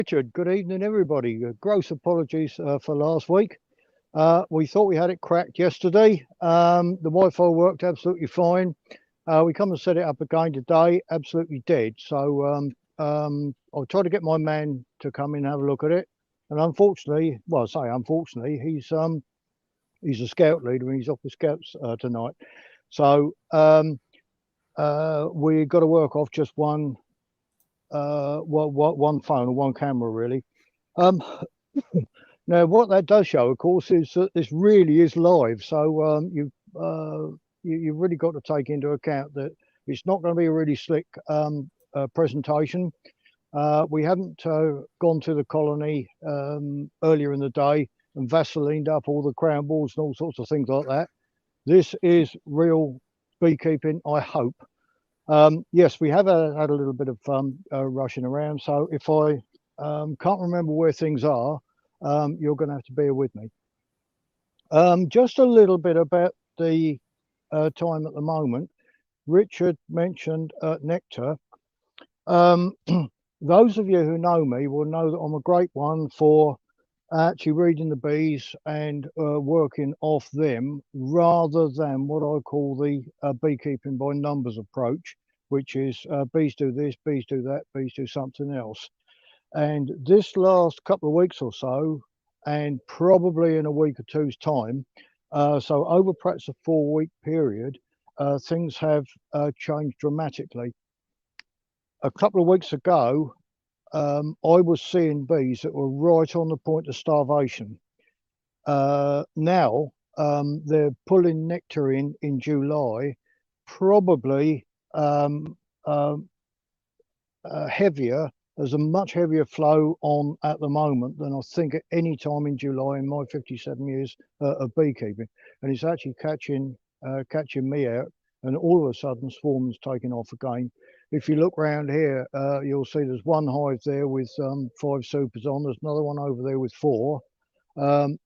Richard, good evening, everybody. Gross apologies for last week. We thought we had it cracked yesterday. The Wi-Fi worked absolutely fine. We come and set it up again today, absolutely dead. So I'll try to get my man to come in and have a look at it. And unfortunately, well, I say unfortunately, he's a scout leader and he's off with scouts tonight. So we got to work off just one phone or one camera really. Um, Now, what that does show, of course, is that this really is live. So you've really got to take into account that it's not going to be a really slick presentation. We haven't gone to the colony earlier in the day and vaselined up all the crown balls and all sorts of things like that. This is real beekeeping, I hope. Yes, we have had a little bit of rushing around. So if I can't remember where things are, you're going to have to bear with me. Just a little bit about the time at the moment. Richard mentioned nectar. Um, those of you who know me will know that I'm a great one for actually reading the bees and working off them rather than what I call the beekeeping by numbers approach, which is bees do this, bees do that, bees do something else. And this last couple of weeks or so, and probably in a week or two's time, so over perhaps a 4 week period, things have changed dramatically. A couple of weeks ago, I was seeing bees that were right on the point of starvation. Now they're pulling nectar in July, probably heavier. There's a much heavier flow on at the moment than I think at any time in July in my 57 years of beekeeping, and it's actually catching me out. And all of a sudden, swarm's taking off again. If you look around here, you'll see there's one hive there with 5 supers on. There's another one over there with 4.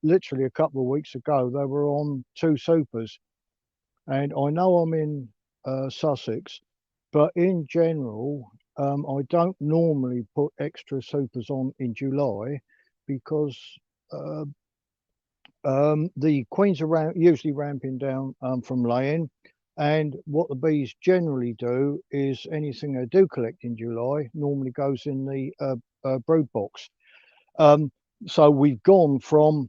Literally a couple of weeks ago, they were on 2 supers, and I know I'm in Sussex, but in general, I don't normally put extra supers on in July because uh, the queens are usually ramping down from laying. And what the bees generally do is anything they do collect in July normally goes in the brood box. Um, so we've gone from,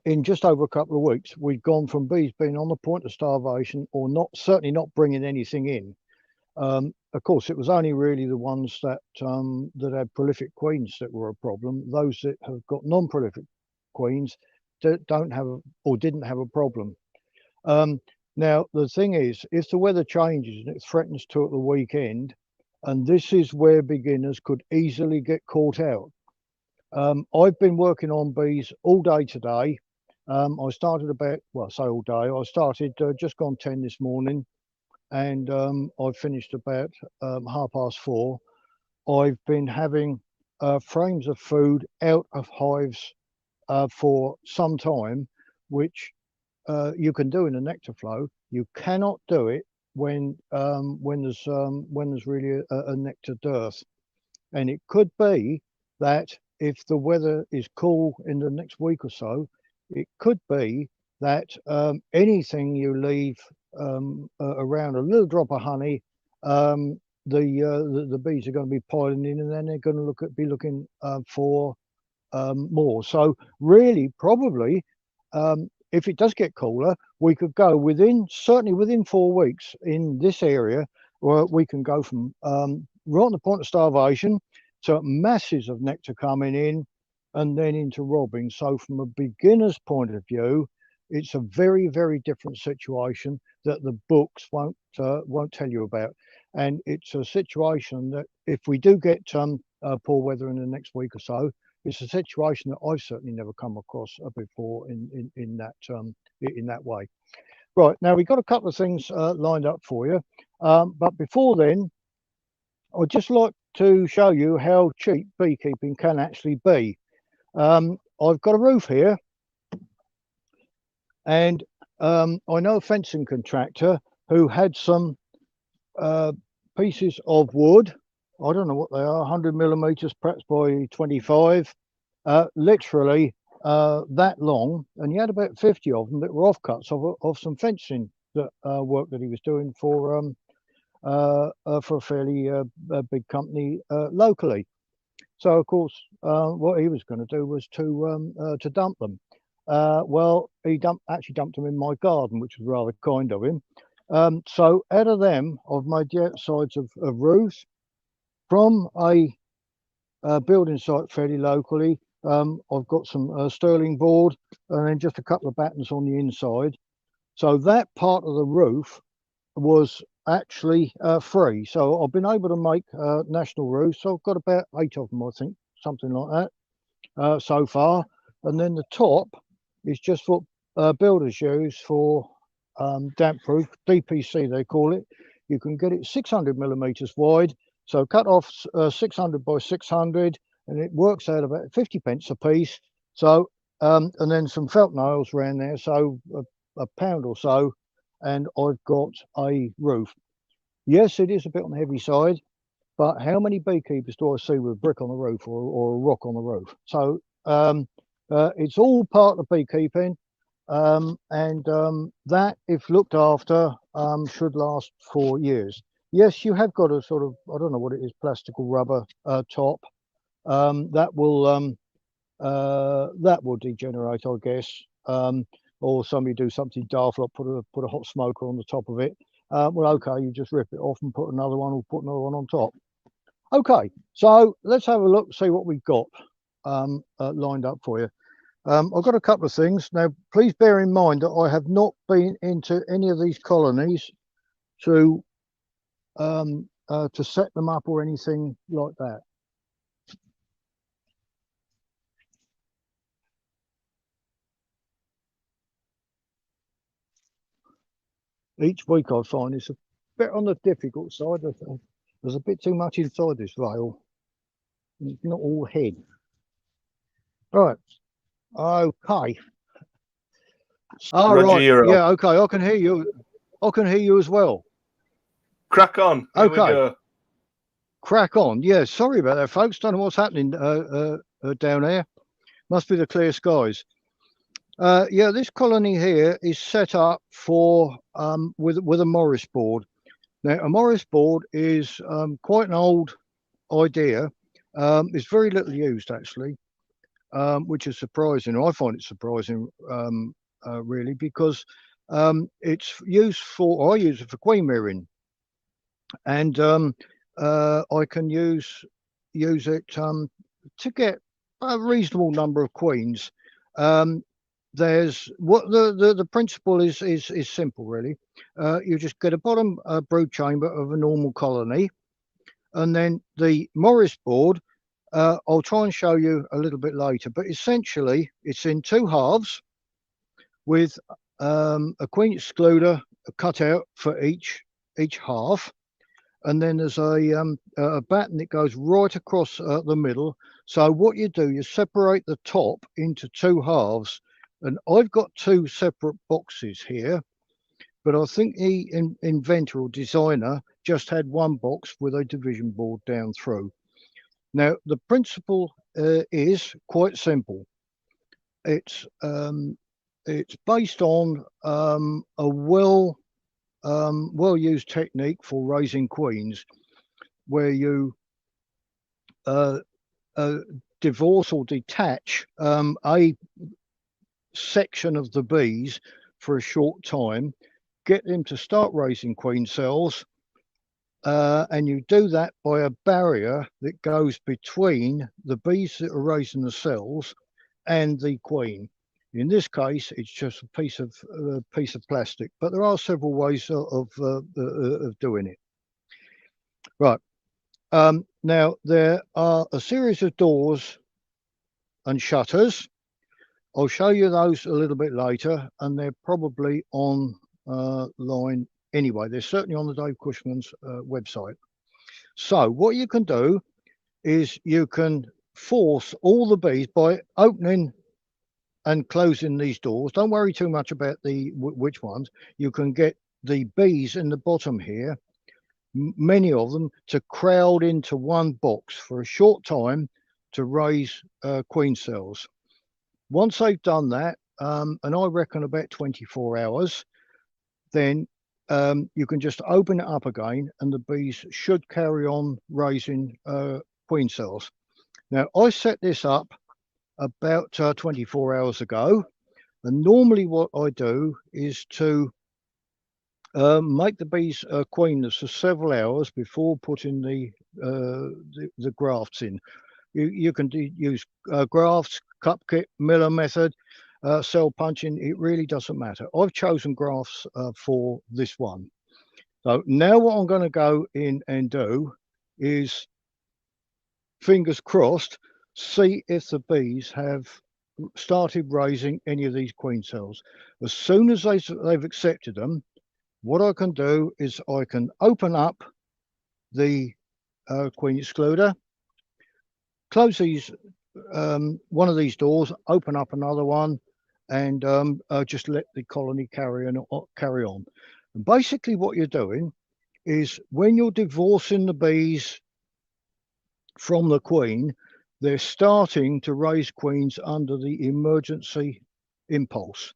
in just over a couple of weeks, we've gone from bees being on the point of starvation or not, certainly not bringing anything in. Of course, it was only really the ones that had prolific queens that were a problem. Those that have got non-prolific queens don't have or didn't have a problem. Um, Now, the thing is, if the weather changes and it threatens to at the weekend, and this is where beginners could easily get caught out. I've been working on bees all day today. I started about, well, I say all day, I started just gone 10 this morning, and I finished about 4:30. I've been having frames of food out of hives for some time, which you can do in a nectar flow. You cannot do it when there's really a nectar dearth, and it could be that if the weather is cool in the next week or so, it could be that anything you leave around a little drop of honey, the bees are going to be piling in, and then they're going to be looking for more. So really, probably, if it does get cooler, we could go certainly within 4 weeks in this area, where we can go from right on the point of starvation to masses of nectar coming in and then into robbing. So from a beginner's point of view, it's a very, very different situation that the books won't tell you about. And it's a situation that if we do get poor weather in the next week or so, it's a situation that I've certainly never come across before in that way. Right, now we've got a couple of things lined up for you, but before then, I'd just like to show you how cheap beekeeping can actually be. I've got a roof here, and I know a fencing contractor who had some pieces of wood I don't know what they are, 100 millimeters perhaps by 25, literally that long. And he had about 50 of them that were offcuts of some fencing that work that he was doing for a fairly big company locally. So of course, what he was going to do was to dump them. Well, he actually dumped them in my garden, which was rather kind of him. So out of them, I've made the outsides of roofs from a building site fairly locally. I've got some sterling board and then just a couple of battens on the inside. So that part of the roof was actually free. So I've been able to make national roofs. So I've got about 8 of them, I think, something like that so far. And then the top is just what builders use for damp proof, DPC they call it. You can get it 600 millimeters wide. So cut off 600 by 600 and it works out about 50 pence a piece. So, and then some felt nails around there. So a pound or so and I've got a roof. Yes, it is a bit on the heavy side, but how many beekeepers do I see with a brick on the roof or a rock on the roof? So it's all part of beekeeping, and that, if looked after, should last for years. Yes, you have got a sort of, I don't know what it is, plastic or rubber top that will degenerate, I guess. Or somebody do something daft like put a hot smoker on the top of it. Well, okay, you just rip it off and put another one or put another one on top. Okay, so let's have a look, see what we've got lined up for you. I've got a couple of things. Now, please bear in mind that I have not been into any of these colonies to set them up or anything like that. Each week I find it's a bit on the difficult side. There's a bit too much inside this rail. It's not all head. Right. Okay. All right. Yeah. Okay. I can hear you. I can hear you as well. Crack on. Here we go. Crack on. Yeah. Sorry about that, folks. Don't know what's happening down there. Must be the clear skies. Yeah, this colony here is set up for with a Morris board. Now, a Morris board is quite an old idea. It's very little used actually, which is surprising. I find it surprising, really, because it's used for. I use it for queen rearing, and I can use it to get a reasonable number of queens. There's what the principle is simple really. You just get a bottom brood chamber of a normal colony, and then the Morris board. I'll try and show you a little bit later, but essentially it's in 2 halves with a queen excluder cut out for each half, and then there's a batten that goes right across the middle. So what you do, you separate the top into 2 halves. And I've got 2 separate boxes here, but I think the inventor or designer just had 1 box with a division board down through. Now, the principle is quite simple. It's based on a well-used technique for raising queens, where you divorce or detach a section of the bees for a short time, get them to start raising queen cells, and you do that by a barrier that goes between the bees that are raising the cells and the queen. In this case, it's just a piece of plastic, but there are several ways of doing it. Right. Now there are a series of doors and shutters. I'll show you those a little bit later, and they're probably on line anyway. They're certainly on the Dave Cushman's website. So what you can do is you can force all the bees by opening and closing these doors. Don't worry too much about which ones. You can get the bees in the bottom here many of them, to crowd into one box for a short time to raise queen cells. Once they've done that, and I reckon about 24 hours, then you can just open it up again and the bees should carry on raising queen cells. Now, I set this up about 24 hours ago, and normally what I do is to make the bees queenless for several hours before putting the grafts in. You can use grafts, cup kit, Miller method, cell punching. It really doesn't matter. I've chosen grafts for this one. So now what I'm going to go in and do is, fingers crossed, see if the bees have started raising any of these queen cells. As soon as they've accepted them, what I can do is I can open up the queen excluder, close these one of these doors, open up another one, and just let the colony carry on. And basically what you're doing is, when you're divorcing the bees from the queen, they're starting to raise queens under the emergency impulse.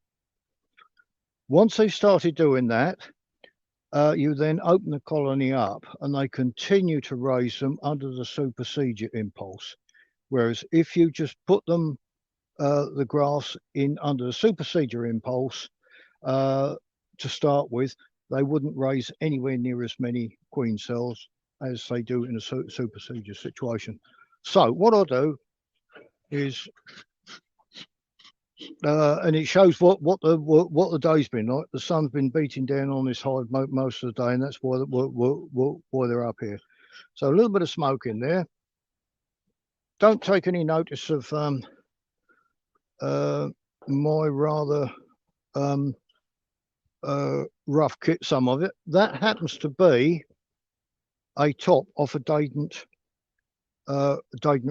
Once they've started doing that, you then open the colony up and they continue to raise them under the supersedure impulse. Whereas if you just put them, the grass, in under the supersedure impulse to start with, they wouldn't raise anywhere near as many queen cells as they do in a supersedure situation. So what I'll do is, and it shows what the day's been like. The sun's been beating down on this hive most of the day, and that's why they're up here. So a little bit of smoke in there. Don't take any notice of my rather rough kit. Some of it that happens to be a top off a Dadant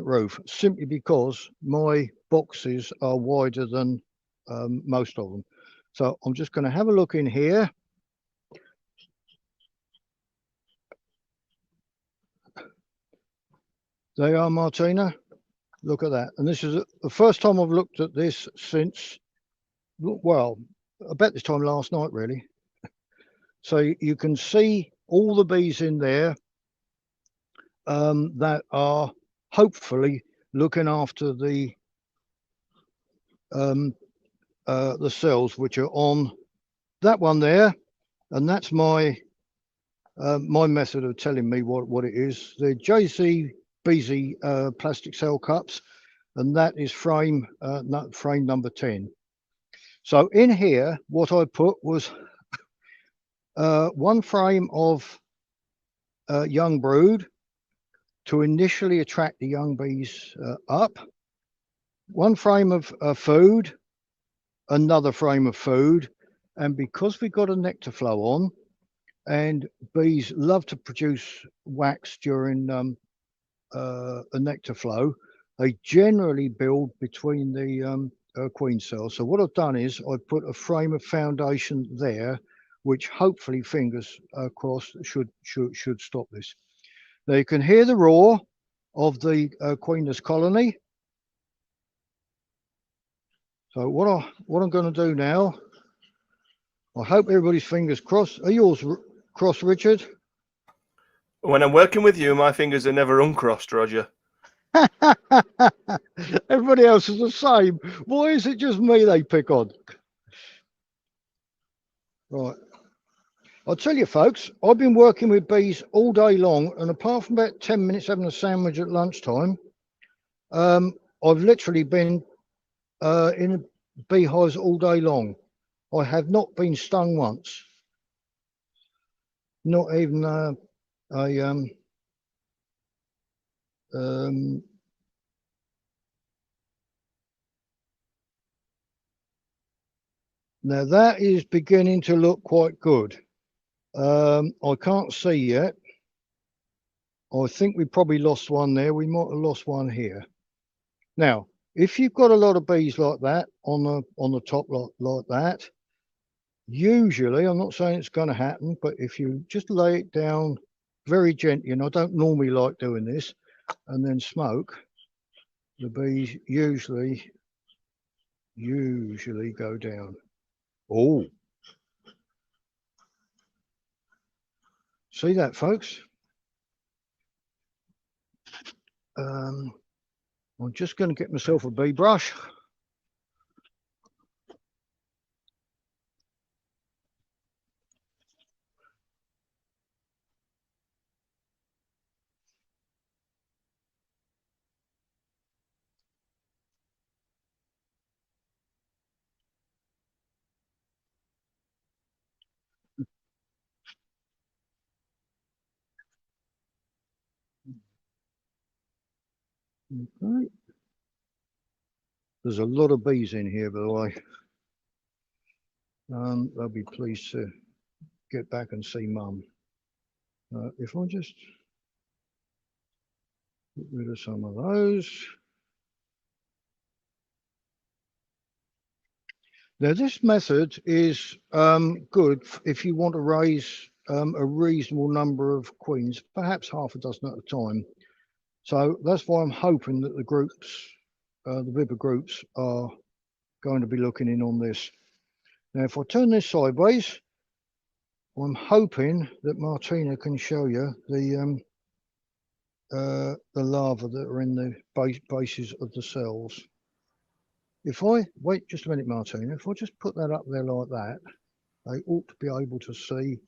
roof, simply because my boxes are wider than most of them. So I'm just going to have a look in here. There you are, Martina. Look at that. And this is the first time I've looked at this since, well, about this time last night, really. So you can see all the bees in there that are hopefully looking after the cells, which are on that one there, and that's my my method of telling me what it is. They're JC BZ plastic cell cups, and that is frame number 10. So in here, what I put was one frame of young brood to initially attract the young bees up, one frame of food, another frame of food, and because we've got a nectar flow on, and bees love to produce wax during a nectar flow, they generally build between the queen cells. So what I've done is I put a frame of foundation there, which hopefully, fingers crossed, should stop this. Now you can hear the roar of the queenless colony. So what I'm going to do now, I hope everybody's fingers crossed. Are yours crossed, Richard? When I'm working with you, my fingers are never uncrossed, Roger. Everybody else is the same. Why is it just me they pick on? Right. I'll tell you, folks, I've been working with bees all day long, and apart from about 10 minutes having a sandwich at lunchtime, I've literally been in beehives all day long. I have not been stung once. Not even now that is beginning to look quite good. I can't see yet. I think we probably lost one there. We might have lost one here. Now, if you've got a lot of bees like that on the top like that, usually, I'm not saying it's going to happen, but if you just lay it down very gently, and I don't normally like doing this, and then smoke, the bees usually go down. Oh, see that, folks? I'm just going to get myself a bee brush. Okay. There's a lot of bees in here, by the way. They'll be pleased to get back and see Mum. If I just get rid of some of those. Now, this method is good if you want to raise a reasonable number of queens, perhaps half a dozen at a time. So that's why I'm hoping that the groups, the Vibber groups, are going to be looking in on this. Now, if I turn this sideways, I'm hoping that Martina can show you the larvae that are in the bases of the cells. If I wait just a minute, Martina, if I just put that up there like that, they ought to be able to see.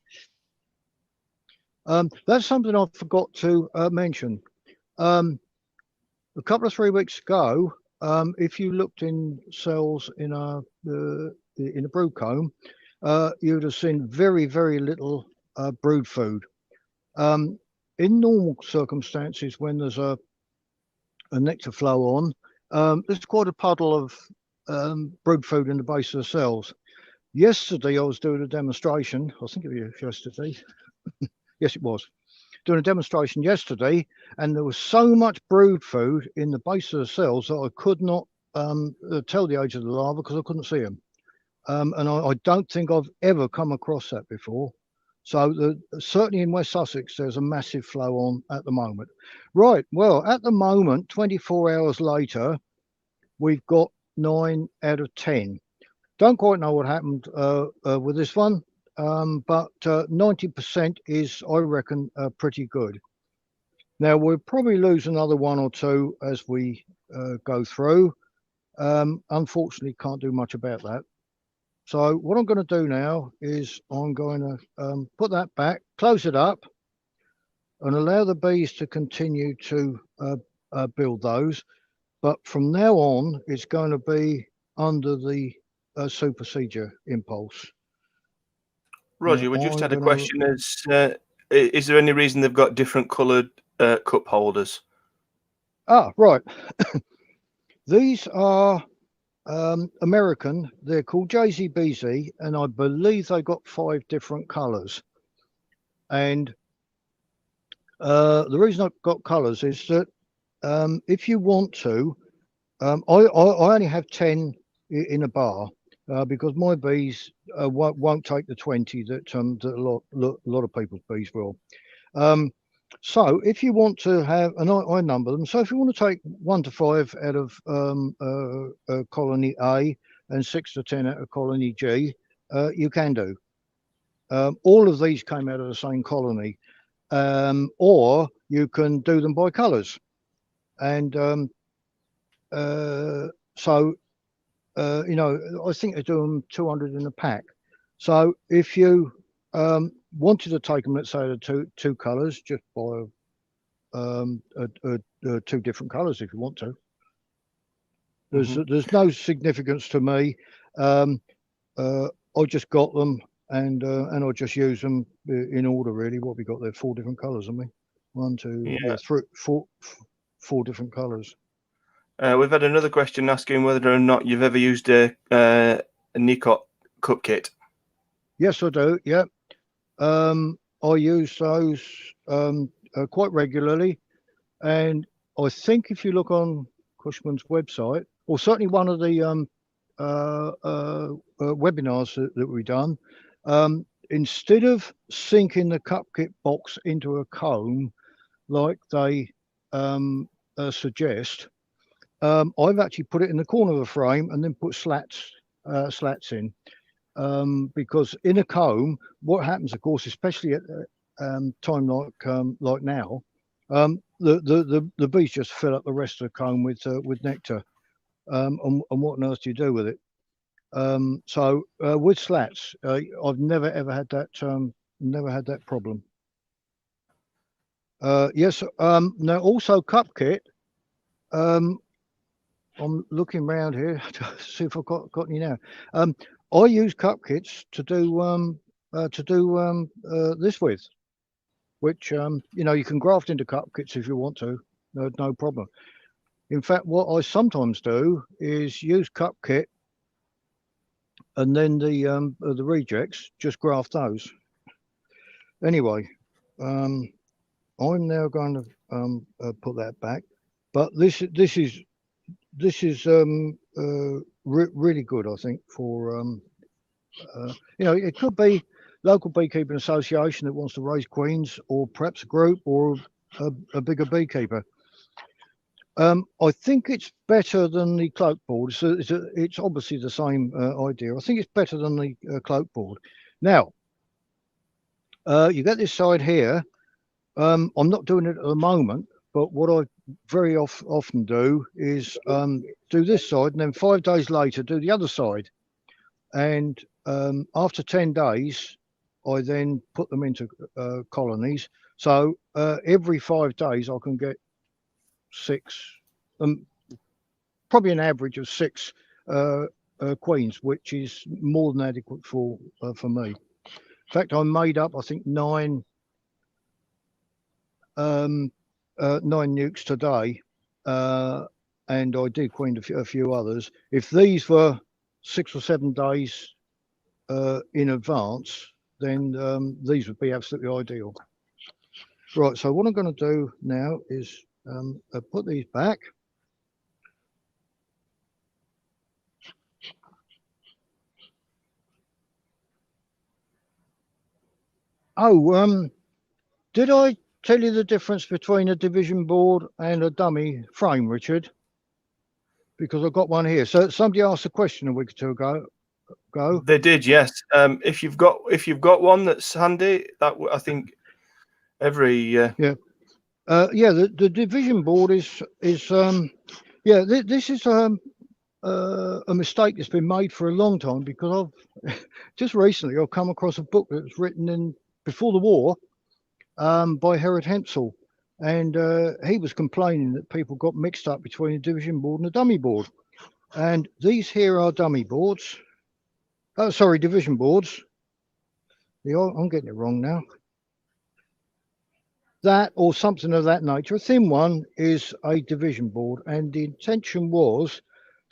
That's something I forgot to mention. A couple of 3 weeks ago, if you looked in cells in a brood comb, you'd have seen very, very little brood food. In normal circumstances, when there's a nectar flow on, there's quite a puddle of brood food in the base of the cells. Yesterday, I was doing a demonstration. I think it was yesterday. Yes, it was. Doing a demonstration yesterday, and there was so much brood food in the base of the cells that I could not tell the age of the larva because I couldn't see them. And I don't think I've ever come across that before. So certainly in West Sussex, there's a massive flow on at the moment. Right, well, at the moment, 24 hours later, we've got 9 out of 10. Don't quite know what happened with this one, but 90% is, I reckon, pretty good. Now, we'll probably lose another 1 or 2 as we go through. Unfortunately, can't do much about that. So what I'm going to do now is I'm going to put that back, close it up, and allow the bees to continue to build those. But from now on, it's going to be under the supersedure impulse. Roger, now, we just had a question. Is there any reason they've got different coloured cup holders? Ah, right. These are American. They're called JZBZ, and I believe they got 5 different colours. And the reason I've got colours is that if you want to, I only have 10 in a bar because my bees won't take the 20 that a lot of people's bees will. So if you want to have, and I number them, so if you want to take 1 to 5 out of colony A and 6 to 10 out of colony G, you can do. All of these came out of the same colony, or you can do them by colours. And so, you know, I think they do them 200 in a pack. So if you wanted to take them, let's say, the two colours, just buy 2 different colours if you want to. There's no significance to me. I just got them and I just use them in order, really. What we got there, 4 different colours, haven't we? 1, 2, yeah, 3, 4 different colours. We've had another question asking whether or not you've ever used a Nicot cup kit. Yes, I do. Yeah, I use those quite regularly, and I think if you look on Cushman's website, or certainly one of the webinars that we've done, instead of sinking the cup kit box into a comb like they suggest, I've actually put it in the corner of the frame and then put slats in, because in a comb, what happens, of course, especially at time like now, the bees just fill up the rest of the comb with nectar, and what on earth do you do with it? So with slats, I've never ever had that problem. Yes. Now also cup kit. I'm looking around here to see if I've got any now. I use cup kits to do this with, which you can graft into cup kits if you want to, no problem. In fact, what I sometimes do is use cup kit, and then the rejects, just graft those. Anyway, I'm now going to put that back, but this is really good, I think, for it could be local beekeeping association that wants to raise queens, or perhaps a group, or a bigger beekeeper. I think it's better than the cloak board. So it's obviously the same idea. I think it's better than the cloak board. Now, you get this side here. I'm not doing it at the moment, but what I very often do is do this side, and then 5 days later do the other side. And after 10 days, I then put them into colonies. So every 5 days, I can get 6, probably an average of 6 queens, which is more than adequate for me. In fact, I made up, I think, 9 nukes today, and I did queen a few others. If these were 6 or 7 days in advance, then these would be absolutely ideal. Right, so what I'm going to do now is put these back. Oh, did I tell you the difference between a division board and a dummy frame, Richard? Because I've got one here. So somebody asked a question a week or two ago. They did, yes. If you've got one that's handy, that I think every yeah. The division board is this is a mistake that's been made for a long time, because I've just recently I've come across a book that was written before the war by Herod Hempsel, and he was complaining that people got mixed up between a division board and a dummy board. And these here are dummy boards. Oh, sorry, division boards. Yeah, I'm getting it wrong now. That, or something of that nature. A thin one is a division board, and the intention was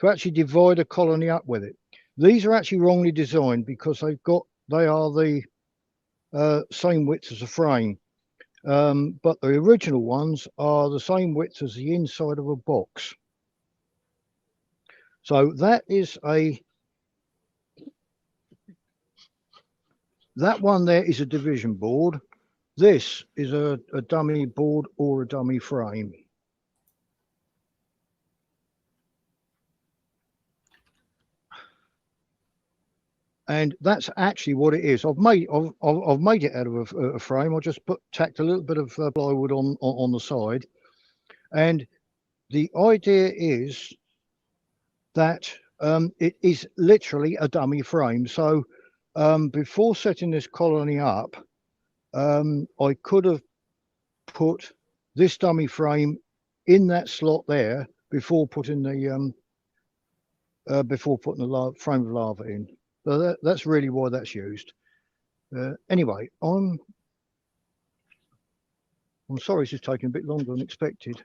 to actually divide a colony up with it. These are actually wrongly designed, because they are the same width as a frame, but the original ones are the same width as the inside of a box. So that one there is a division board. This is a dummy board or a dummy frame. And that's actually what it is. I've made it out of a frame. I just tacked a little bit of plywood on the side, and the idea is that it is literally a dummy frame. So before setting this colony up, I could have put this dummy frame in that slot there before putting the frame of larva in. So that's really why that's used. Anyway, I'm sorry this is taking a bit longer than expected.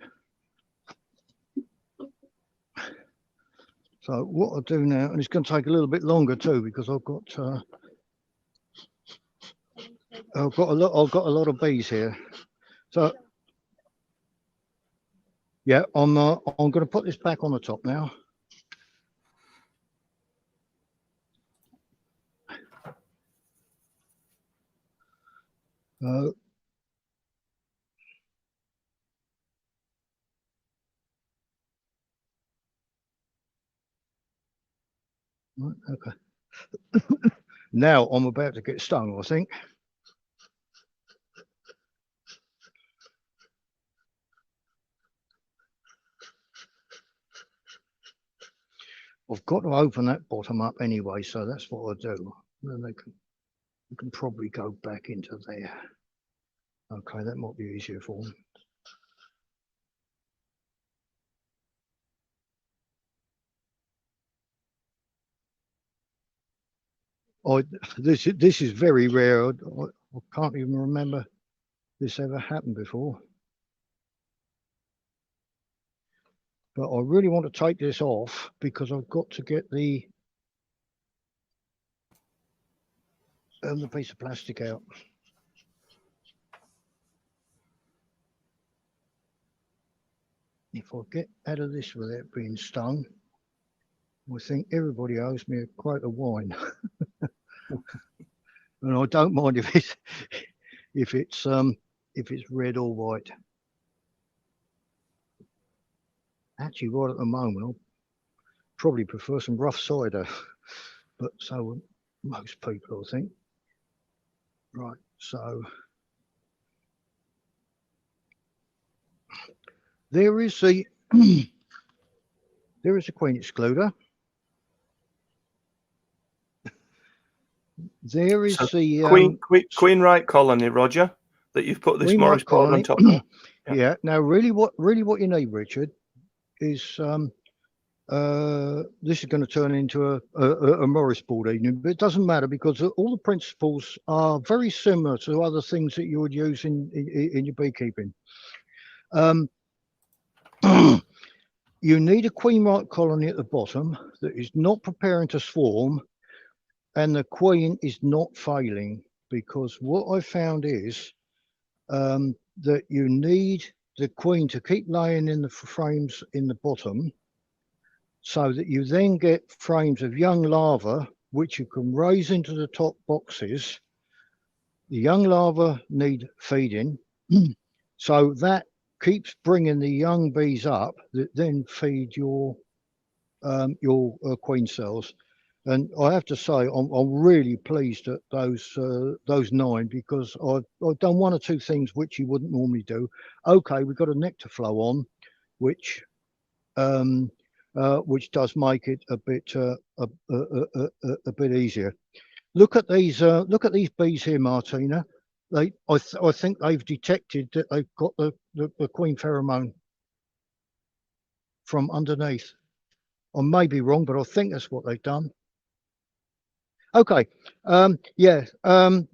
So what I'll do now, and it's going to take a little bit longer too, because I've got a lot of bees here. So yeah, I'm going to put this back on the top now. Right, okay. Now I'm about to get stung, I think. I've got to open that bottom up anyway, so that's what I do. Then you can probably go back into there. Okay, that might be easier for them. This is very rare. I can't even remember this ever happened before. But I really want to take this off because I've got to get the piece of plastic out. If I get out of this without being stung, I think everybody owes me a quart of wine. And I don't mind if it's red or white. Actually, right at the moment, I'll probably prefer some rough cider, but so would most people, I think. Right, so there is the there is a queen excluder. There is the Queen Right colony, Roger, that you've put this Morris board on top of. Yeah. Now, really, what you need, Richard, is this is going to turn into a Morris board evening, but it doesn't matter because all the principles are very similar to other things that you would use in your beekeeping. You need a queen right colony at the bottom that is not preparing to swarm, and the queen is not failing, because what I found is that you need the queen to keep laying in the frames in the bottom, so that you then get frames of young larvae which you can raise into the top boxes. The young larvae need feeding, so that keeps bringing the young bees up that then feed your queen cells. And I have to say, I'm really pleased at those 9, because I've done one or two things which you wouldn't normally do. Okay, we've got a nectar flow on, which does make it a bit easier. Look at these bees here, Martina. I think they've detected that they've got the queen pheromone from underneath. I may be wrong, but I think that's what they've done. Okay, yeah.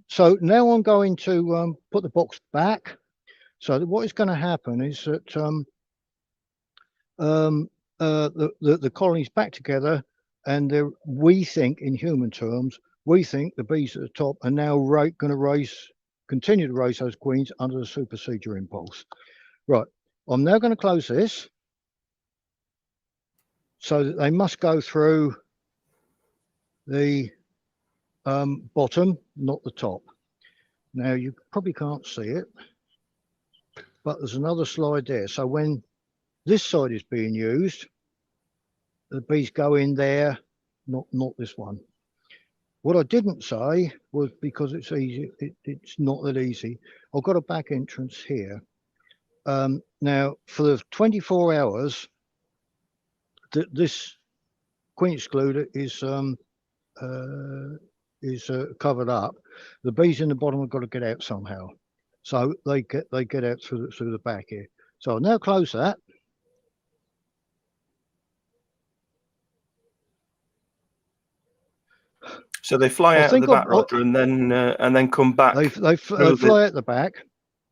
So now I'm going to put the box back. So what is going to happen is that the colony's back together, and we think, in human terms, we think the bees at the top are now going to continue to raise those queens under the supersedure impulse. Right, I'm now going to close this, so that they must go through the bottom, not the top. Now, you probably can't see it, but there's another slide there. So when this side is being used, the bees go in there, not this one. What I didn't say was, because it's easy, it's not that easy. I've got a back entrance here. Now, for the 24 hours that this queen excluder is covered up, the bees in the bottom have got to get out somehow. So they get out through the back here. So I'll now close that. So they fly out the back, Roger, and then come back. They fly out the back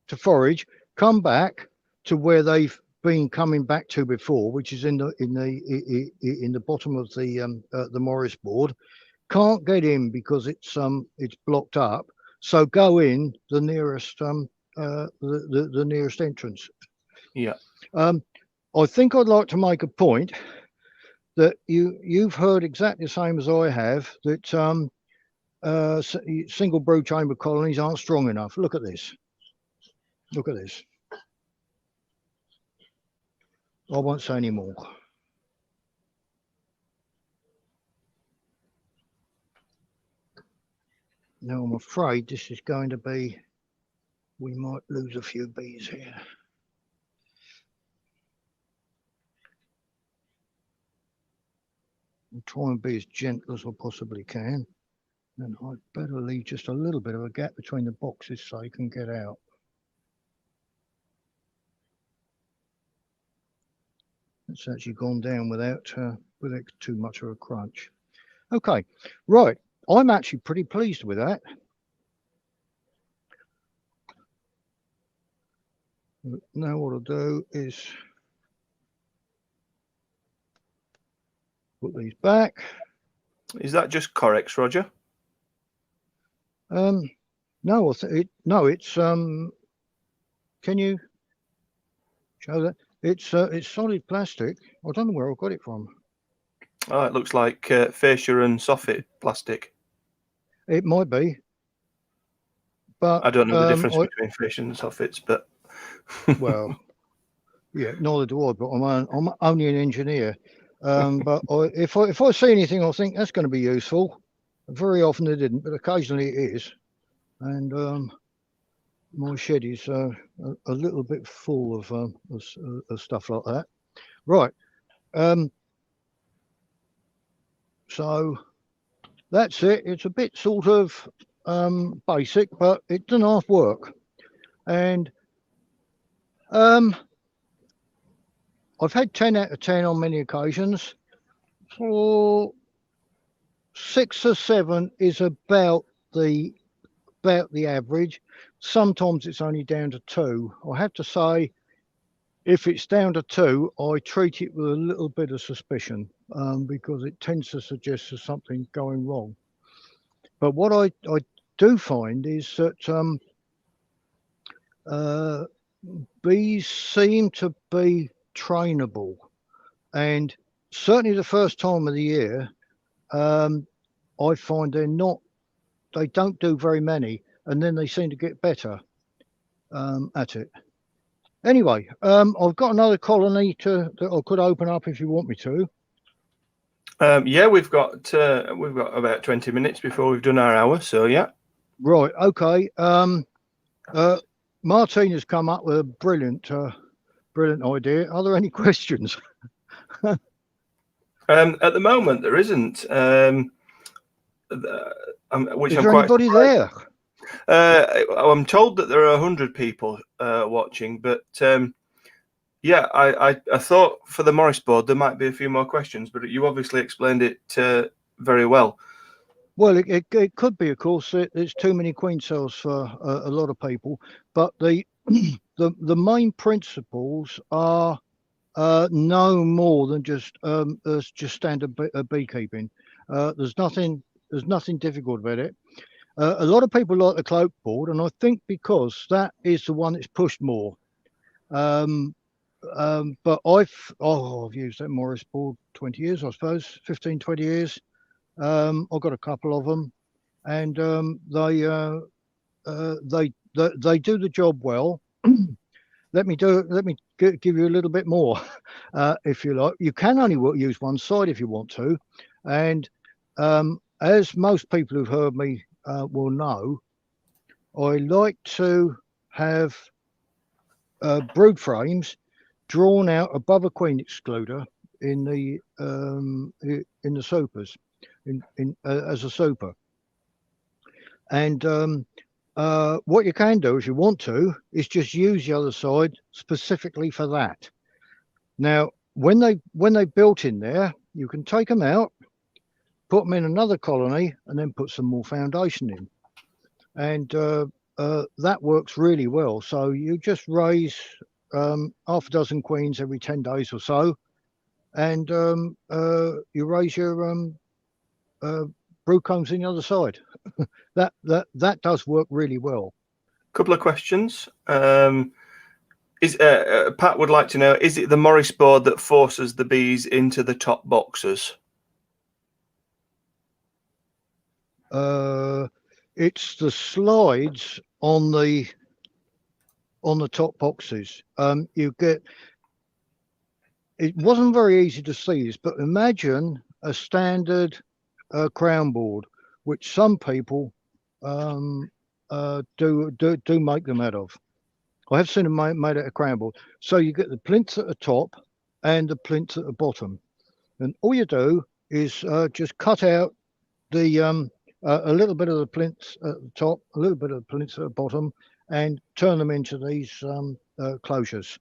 to forage, come back to where they've been coming back to before, which is in the bottom of the Morris board. Can't get in because it's blocked up. So go in the nearest the nearest entrance. Yeah. I think I'd like to make a point that you've heard exactly the same as I have, that single brood chamber colonies aren't strong enough. Look at this. Look at this. I won't say any more. Now, I'm afraid this is going to be, we might lose a few bees here. I'll try and be as gentle as I possibly can. And I'd better leave just a little bit of a gap between the boxes so you can get out. It's actually gone down without too much of a crunch. Okay, right. I'm actually pretty pleased with that. Now what I'll do is put these back. Is that just Corex, Roger? No, no, it's can you show that? It's solid plastic. I don't know where I got it from. Oh, it looks like fascia and soffit plastic. It might be, but I don't know the difference between fascia and soffits, but well, yeah, neither do I. But I'm only an engineer. But if I see anything, I think that's going to be useful. Very often it didn't, but occasionally it is. And my shed is a little bit full of stuff like that. Right. So that's it. It's a bit sort of basic, but it doesn't half work. And I've had 10 out of 10 on many occasions. For 6 or 7 is about the average. Sometimes it's only down to 2. I have to say, if it's down to 2, I treat it with a little bit of suspicion because it tends to suggest there's something going wrong. But what I do find is that bees seem to be trainable, and certainly the first time of the year, I find they don't do very many, and then they seem to get better at it. Anyway, I've got another colony that I could open up if you want me to. Yeah, we've got about 20 minutes before we've done our hour, so yeah. Right. Okay. Martine has come up with a brilliant idea. Are there any questions? At the moment, there isn't. Which Is I'm there quite anybody surprised. there? I'm told that there are 100 people watching, but yeah, I thought for the Morris board there might be a few more questions, but you obviously explained it very well. Well, it could be, of course. There's too many queen cells for a lot of people, but the main principles are no more than just standard beekeeping. There's nothing difficult about it. A lot of people like the cloak board, and I think because that is the one that's pushed more. But I've used that Morris board 20 years, I suppose, 15, 20 years. I've got a couple of them, and they do the job well. Let me give you a little bit more, if you like. You can only use one side if you want to, and as most people who've heard me will know, I like to have brood frames drawn out above a queen excluder in the supers, as a super. And what you can do, if you want to, is just use the other side specifically for that. Now, when they built in there, you can take them out, put them in another colony, and then put some more foundation in, and that works really well. So you just raise half a dozen queens every 10 days or so, and you raise your brood combs in the other side. that does work really well. Couple of questions. Is Pat would like to know: is it the Morris board that forces the bees into the top boxes? It's the slides on the top boxes. You get. It wasn't very easy to see this, but imagine a standard crown board, which some people do make them out of. I have seen them made out of crown board. So you get the plinth at the top and the plinth at the bottom, and all you do is just cut out the a little bit of the plinth at the top, a little bit of the plinth at the bottom, and turn them into these closures.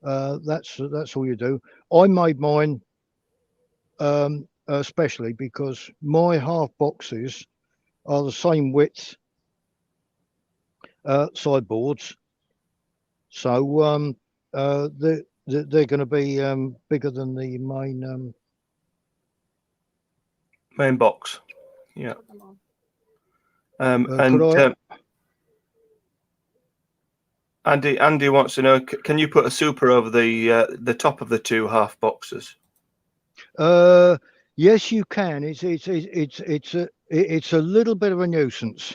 That's all you do. I made mine especially because my half boxes are the same width sideboards, so they're going to be bigger than the main box. Yeah. Andy wants to know: can you put a super over the top of the two half boxes? Yes, you can. It's a little bit of a nuisance.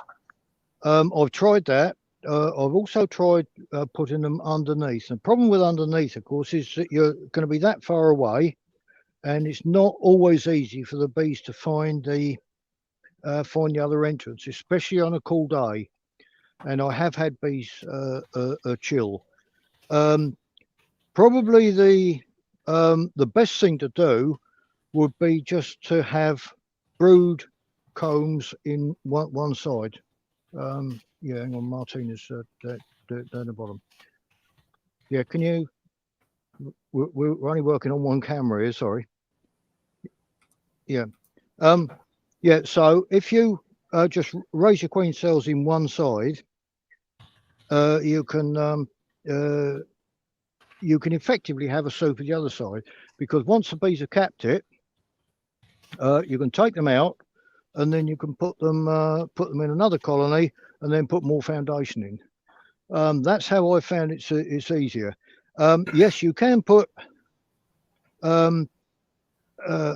I've tried that. I've also tried putting them underneath. The problem with underneath, of course, is that you're going to be that far away, and it's not always easy for the bees to find the other entrance, especially on a cool day. And I have had bees chill. Probably the best thing to do would be just to have brood combs in one side. Yeah, hang on, Martina's down the bottom. Yeah, can you? We're only working on one camera here. Sorry. Yeah. Yeah. So if you just raise your queen cells in one side, you can effectively have a soup at the other side, because once the bees have capped it, you can take them out, and then you can put them in another colony, and then put more foundation in. That's how I found it's easier. Yes, you can put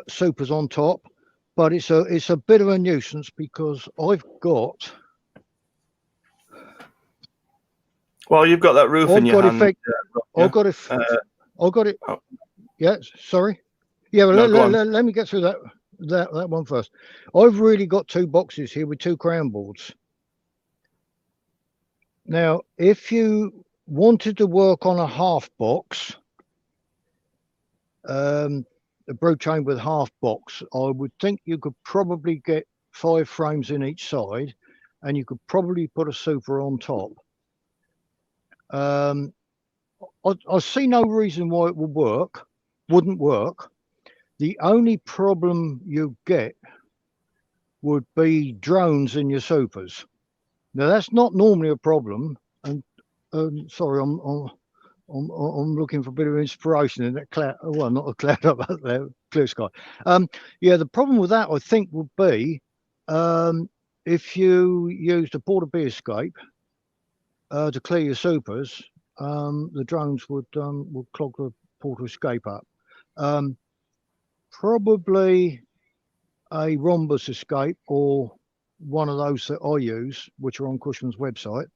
supers on top, but it's a bit of a nuisance because I've got. Well, you've got that roof in your hand. I've got it. I've got it. Oh. Yeah, sorry. Yeah, well, let me get through that one first. I've really got two boxes here with two crown boards. Now, if you wanted to work on a half box, a brood chamber with half box, I would think you could probably get 5 frames in each side, and you could probably put a super on top. I see no reason why it wouldn't work. The only problem you get would be drones in your supers. Now that's not normally a problem, and sorry, I'm looking for a bit of inspiration in that cloud. Well, not a cloud up there, clear sky. Yeah, the problem with that, I think, would be if you used a porta bee escape to clear your supers. The drones would clog the porta escape up. Probably a rhombus escape, or one of those that I use, which are on Cushman's website.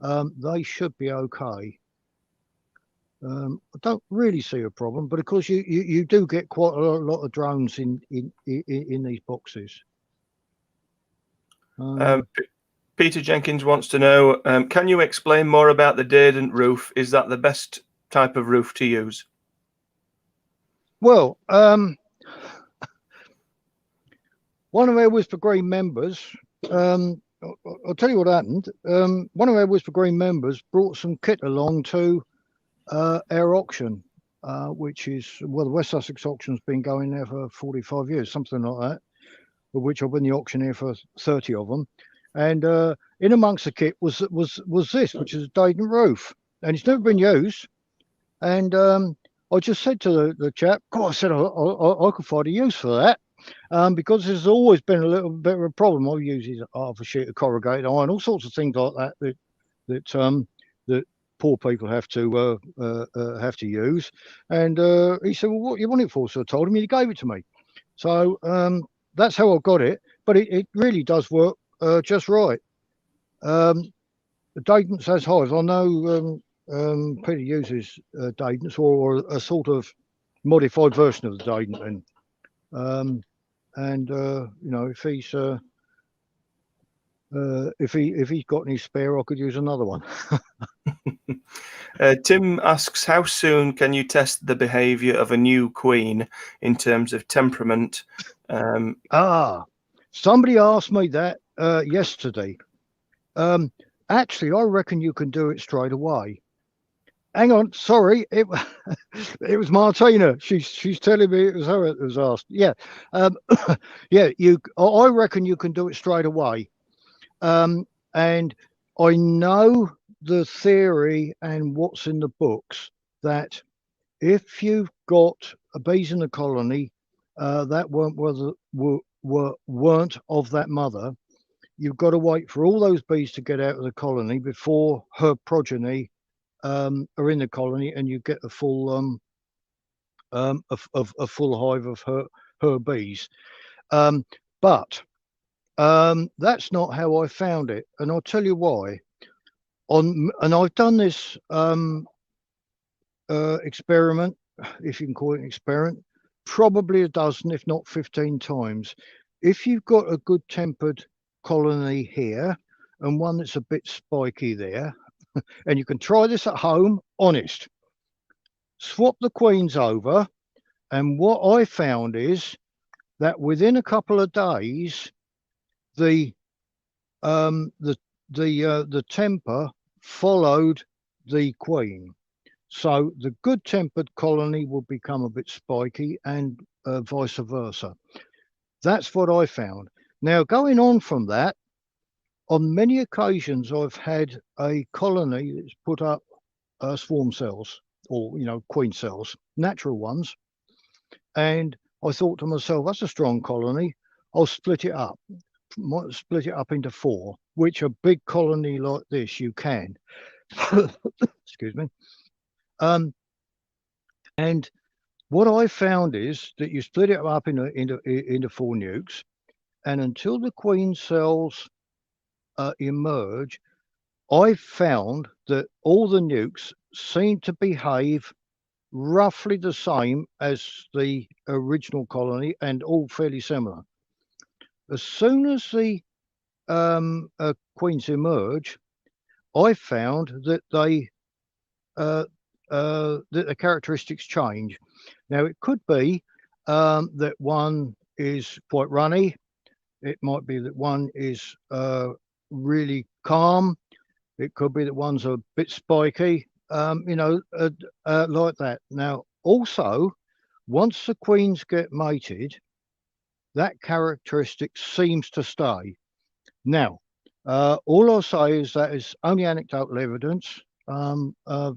They should be okay. I don't really see a problem, but of course you do get quite a lot of drones in these boxes. Peter Jenkins wants to know, can you explain more about the Dadant roof? Is that the best type of roof to use? Well, one of our Whisper Green members, I'll tell you what happened. One of our Whisper Green members brought some kit along to our auction, which is, well, the West Sussex auction's been going there for 45 years, something like that, of which I've been the auctioneer for 30 of them. And in amongst the kit was this, which is a Dadant roof, and it's never been used. And I just said to the chap, God, I said I could find a use for that, because there's always been a little bit of a problem. I've used half a sheet of corrugated iron, all sorts of things like that poor people have to use. And he said, well, what do you want it for? So I told him, he gave it to me. So that's how I got it. But it really does work just right. The Dadants as hives. I know Peter uses Dadants or a sort of modified version of the Dadant. And you know, if he's got any spare, I could use another one. Tim asks, how soon can you test the behaviour of a new queen in terms of temperament? Somebody asked me that yesterday. Actually, I reckon you can do it straight away. Hang on, sorry, it was Martina. She's telling me it was her that was asked. Yeah, yeah. I reckon you can do it straight away. And I know the theory and what's in the books that if you've got bees in the colony that weren't of that mother, you've got to wait for all those bees to get out of the colony before her progeny are in the colony, and you get a full a full hive of her bees. But that's not how I found it, and I'll tell you why. And I've done this experiment, if you can call it an experiment, probably a dozen, if not 15 times. If you've got a good tempered colony here and one that's a bit spiky there, and you can try this at home, honest, swap the queens over, and what I found is that within a couple of days, the temper followed the queen. So the good tempered colony will become a bit spiky, and vice versa. That's what I found. Now, going on from that, on many occasions, I've had a colony that's put up swarm cells, or queen cells, natural ones, and I thought to myself, that's a strong colony. I'll split it up. Might split it up into 4, which a big colony like this you can. Excuse me. And what I found is that you split it up into 4 nukes, and until the queen cells emerge, I found that all the nukes seem to behave roughly the same as the original colony, and all fairly similar. As soon as the queens emerge, I found that that the characteristics change. Now, it could be that one is quite runny. It might be that one is really calm. It could be that one's a bit spiky, like that. Now, also, once the queens get mated, that characteristic seems to stay. Now, all I'll say is that is only anecdotal evidence from a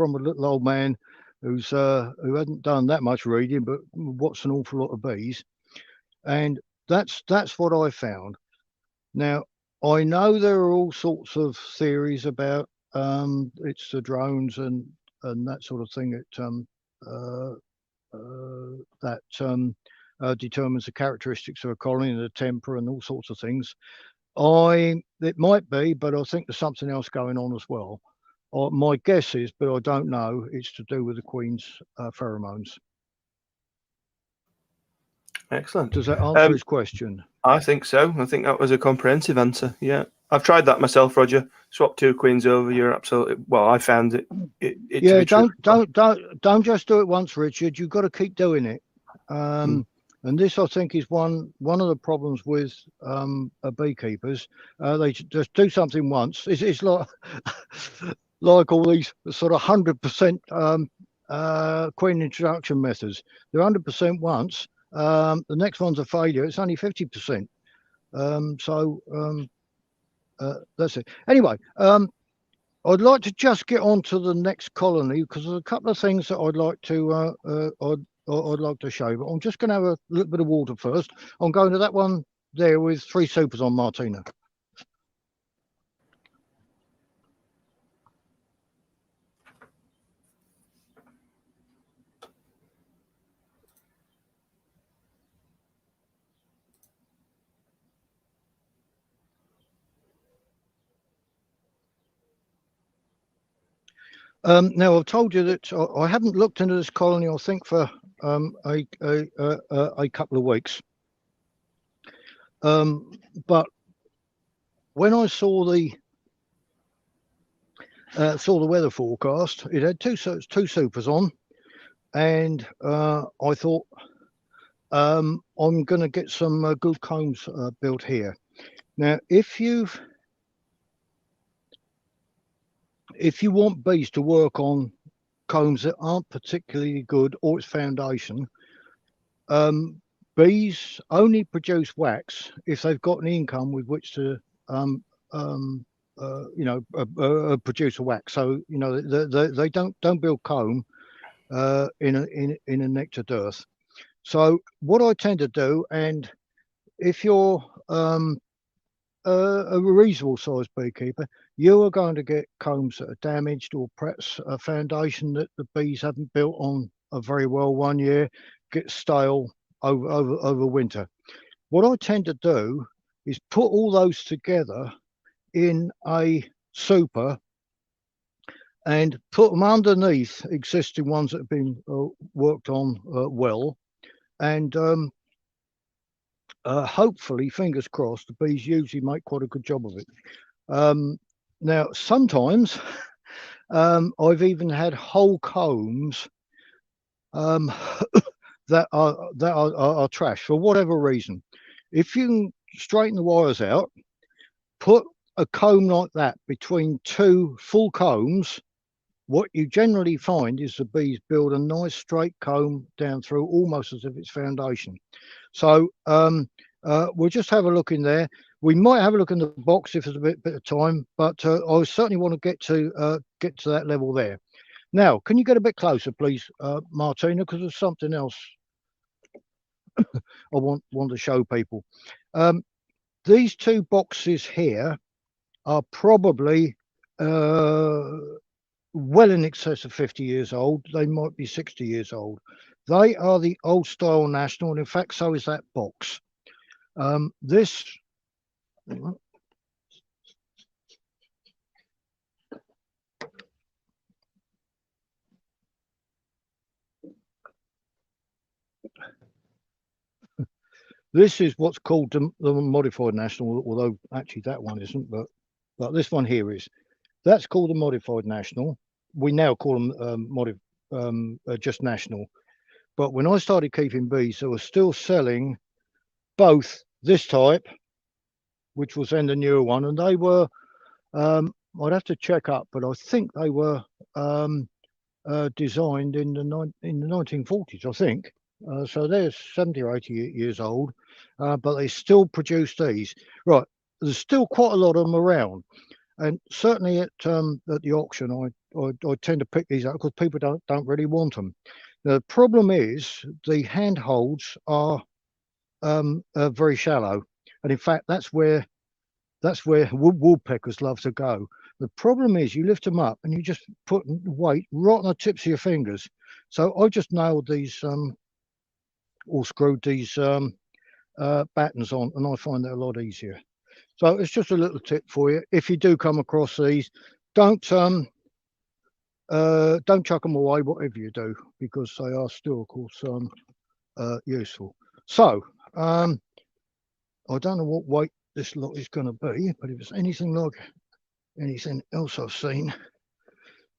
little old man who hadn't done that much reading, but watched an awful lot of bees, and that's what I found. Now, I know there are all sorts of theories about it's the drones and that sort of thing that determines the characteristics of a colony and the temper and all sorts of things. It might be, but I think there's something else going on as well. My guess is, but I don't know, it's to do with the queen's pheromones. Excellent. Does that answer his question? I think so. I think that was a comprehensive answer. Yeah, I've tried that myself, Roger. Swap 2 queens over. You're absolutely well. I found it. Yeah, don't just do it once, Richard. You've got to keep doing it. And this, I think, is one of the problems with beekeepers. They just do something once. It's like like all these sort of 100% queen introduction methods. They're 100% once. The next one's a failure. It's only 50%. That's it. Anyway, I'd like to just get on to the next colony because there's a couple of things that I'd like to I'd like to show, but I'm just going to have a little bit of water first. I'm going to that one there with 3 supers on Martina. Now I've told you that I haven't looked into this colony, I think, for a couple of weeks. But when I saw the weather forecast, it had two supers on, and I thought I'm going to get some good combs built here. Now, if you want bees to work on combs that aren't particularly good or its foundation, bees only produce wax if they've got an income with which to produce a wax. So they don't build comb in a nectar dearth. So what I tend to do, and if you're a reasonable sized beekeeper, you are going to get combs that are damaged, or perhaps a foundation that the bees haven't built on a very well one year gets stale over winter. What I tend to do is put all those together in a super and put them underneath existing ones that have been worked on well, and hopefully, fingers crossed, the bees usually make quite a good job of it. Now, sometimes I've even had whole combs that are trash for whatever reason. If you can straighten the wires out, put a comb like that between two full combs, what you generally find is the bees build a nice straight comb down through, almost as if it's foundation. So we'll just have a look in there. We might have a look in the box if there's a bit of time, but I certainly want to get to that level there. Now, can you get a bit closer, please, Martina? Because there's something else I want to show people. These two boxes here are probably well in excess of 50 years old. They might be 60 years old. They are the old style national, and in fact, so is that box. This is what's called the modified national, although actually that one isn't, but this one here is. That's called the modified national. We now call them just national. But when I started keeping bees, they were still selling both this type, which was then the newer one, and they were, I'd have to check up, but I think they were designed in the 1940s, I think. So they're 70 or 80 years old, but they still produce these. Right, there's still quite a lot of them around, and certainly at the auction, I tend to pick these up because people don't really want them. The problem is the handholds are very shallow, and in fact that's where woodpeckers love to go. The problem is you lift them up and you just put weight right on the tips of your fingers. So I just nailed these or screwed these battens on, and I find that a lot easier. So it's just a little tip for you. If you do come across these, don't chuck them away, whatever you do, because they are still, of course, useful. So I don't know what weight this lot is going to be, but if it's anything like anything else I've seen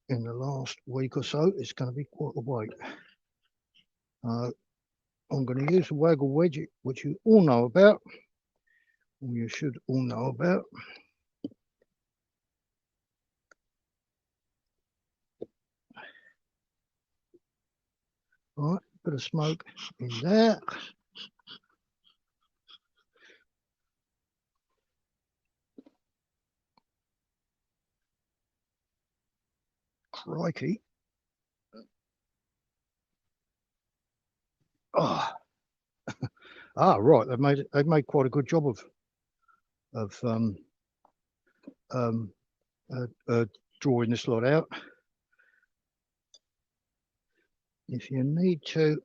in the last week or so, it's going to be quite a weight. I'm going to use a waggle wedge, which you all know about, or you should all know about. All right, bit of smoke in there. Crikey. Oh. Right. They've made quite a good job of drawing this lot out. If you need to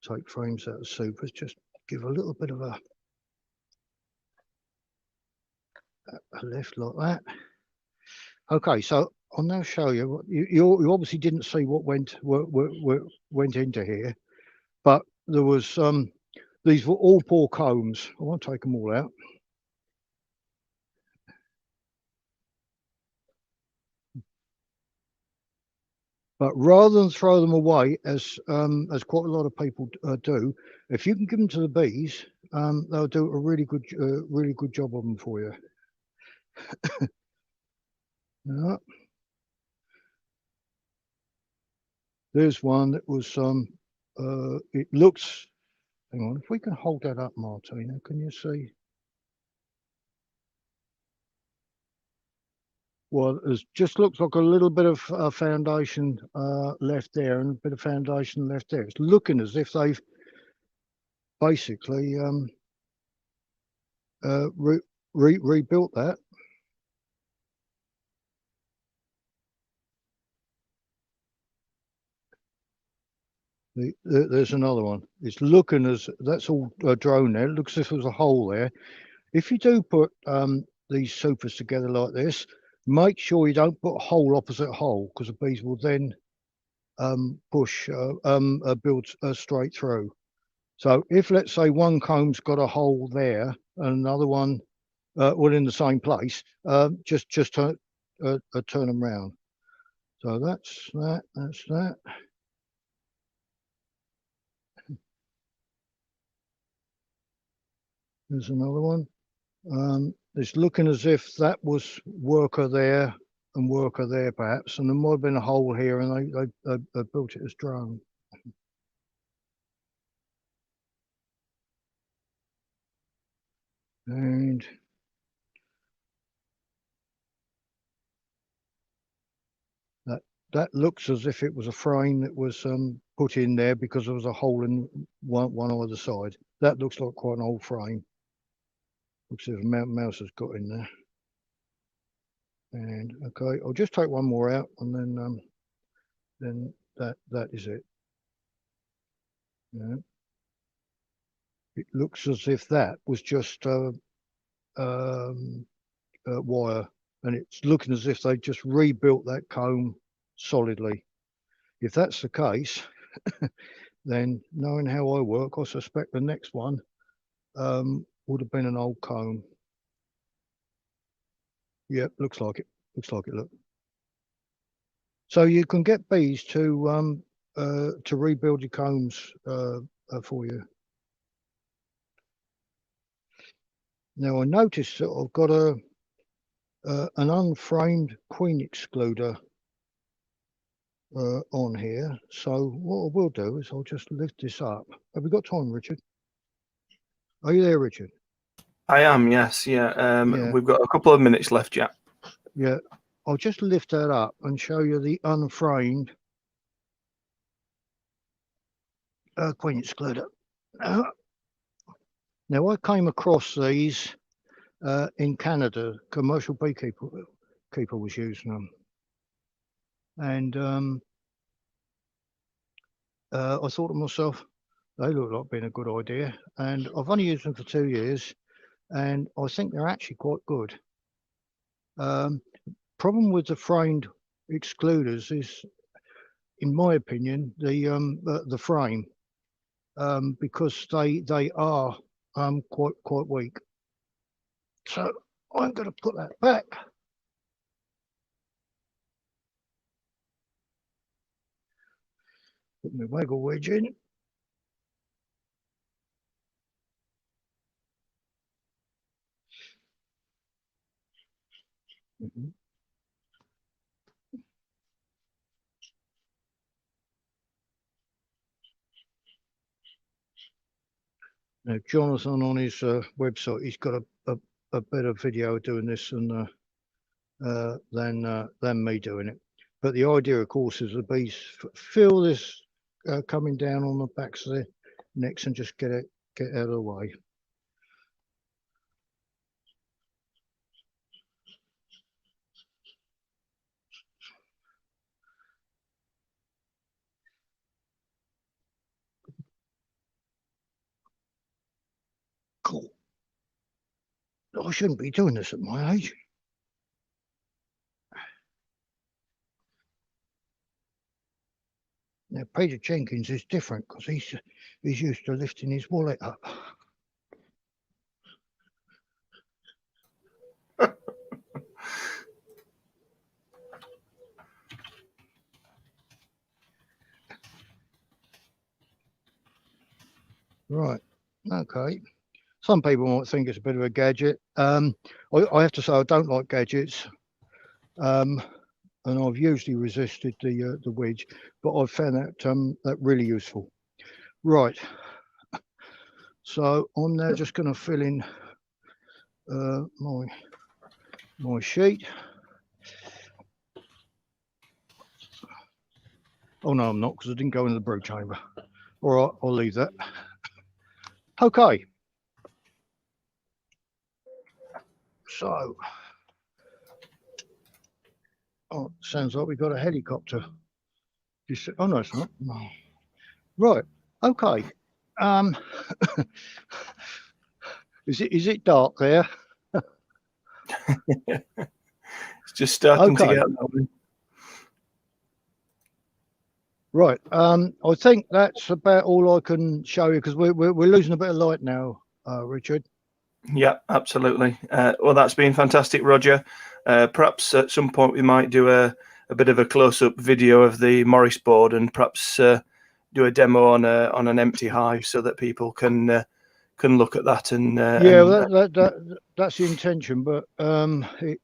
take frames out of supers, just give a little bit of a lift like that. Okay, so I'll now show you. You obviously didn't see what went into here, but there was these were all poor combs. I won't take them all out. But rather than throw them away, as quite a lot of people do, if you can give them to the bees, they'll do a really good job of them for you. Yeah. There's one that was it looks. Hang on, if we can hold that up, Martina, can you see? Well, it just looks like a little bit of foundation left there and a bit of foundation left there. It's looking as if they've basically rebuilt that. There's another one. It's looking as that's all drone there. It looks as if there's a hole there. If you do put these supers together like this, make sure you don't put hole opposite hole, because the bees will then push build straight through. So if, let's say, one comb's got a hole there and another one well in the same place, just turn them round. So that's that. That's that. There's another one. It's looking as if that was worker there and worker there, perhaps, and there might have been a hole here, and they built it as drone. And that looks as if it was a frame that was put in there because there was a hole in one either side. That looks like quite an old frame. Looks as if a mouse has got in there. And okay, I'll just take one more out, and then that is it. Yeah. It looks as if that was just wire, and it's looking as if they just rebuilt that comb solidly. If that's the case, then knowing how I work, I suspect the next one would have been an old comb. Yeah, looks like it. Looks like it. Look. So you can get bees to rebuild your combs for you. Now I noticed that I've got an unframed queen excluder on here. So what I will do is I'll just lift this up. Have we got time, Richard? Are you there, Richard? I am, yes, yeah. Yeah. We've got a couple of minutes left, yeah. Yeah. I'll just lift that up and show you the unframed queen excluder. Now I came across these in Canada. Commercial beekeeper was using them, and I thought to myself, they look like being a good idea. And I've only used them for 2 years, and I think they're actually quite good. Problem with the framed excluders is, in my opinion, the frame, because they are quite weak. So I'm going to put that back. Put my waggle wedge in. Now, Jonathan on his website, he's got a better video doing this than me doing it. But the idea, of course, is the bees feel this coming down on the backs of their necks and just get out of the way. Cool. I shouldn't be doing this at my age. Now, Peter Jenkins is different because he's used to lifting his wallet up. Right. Okay. Some people might think it's a bit of a gadget. I have to say I don't like gadgets, and I've usually resisted the wedge, but I've found that really useful. Right. So I'm now just going to fill in my sheet. Oh no, I'm not, because I didn't go in the brew chamber. All right, I'll leave that. Okay. So, oh, sounds like we've got a helicopter. Oh no, it's not. No. Right. Okay. Is it dark there? It's just starting to get that way. Right. I think that's about all I can show you, because we're losing a bit of light now, Richard. Yeah, absolutely. Well, that's been fantastic, Roger. Perhaps at some point we might do a bit of a close-up video of the Morris board, and perhaps do a demo on an empty hive so that people can look at that. And that's the intention. But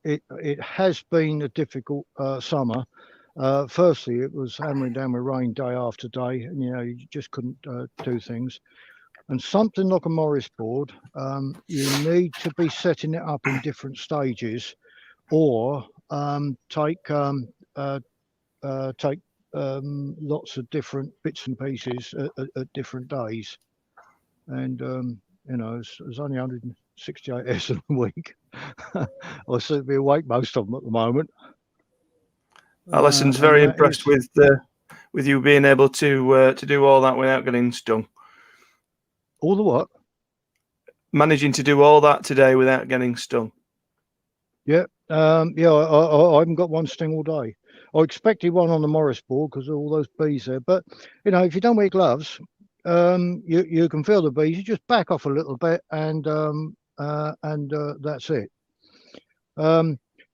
it has been a difficult summer. Firstly, it was hammering down with rain day after day, and you just couldn't do things. And something like a Morris board, you need to be setting it up in different stages, or take lots of different bits and pieces at different days. And there's only 168 hours in a week. I seem to be awake most of them at the moment. Alison's very impressed with you being able to do all that without getting stung. All the what? Managing to do all that today without getting stung. Yeah, I haven't got one sting all day. I expected one on the Morris board because of all those bees there. But if you don't wear gloves, you can feel the bees. You just back off a little bit, and that's it.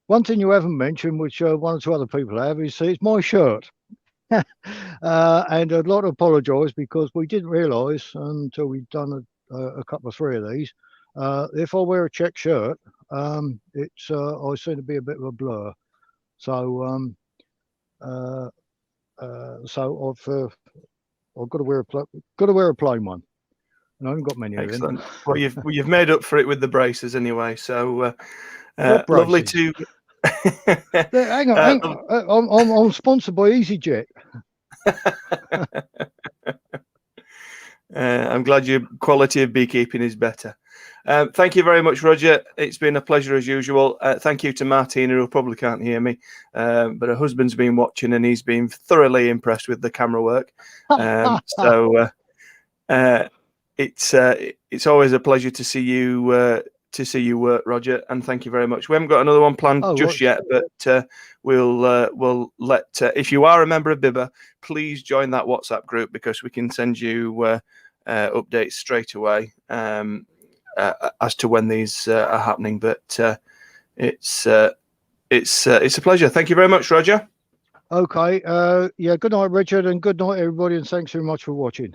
One thing you haven't mentioned, which one or two other people have, is it's my shirt. And I'd like to apologise, because we didn't realise until we'd done a couple of three of these. If I wear a check shirt, I seem to be a bit of a blur. So I've got to wear a plain one, and I haven't got many of them. Well, you've made up for it with the braces anyway. So lovely to. Hang on, I'm sponsored by EasyJet. I'm glad your quality of beekeeping is better. Thank you very much, Roger. It's been a pleasure as usual. Thank you to Martina, who probably can't hear me, but her husband's been watching and he's been thoroughly impressed with the camera work. It's always a pleasure to see you work, Roger, and thank you very much. We haven't got another one planned just yet, but we'll let if you are a member of BIBA, please join that WhatsApp group, because we can send you updates straight away as to when these are happening. But it's a pleasure. Thank you very much, Roger. Okay. Good night, Richard, and good night, everybody, and thanks very much for watching.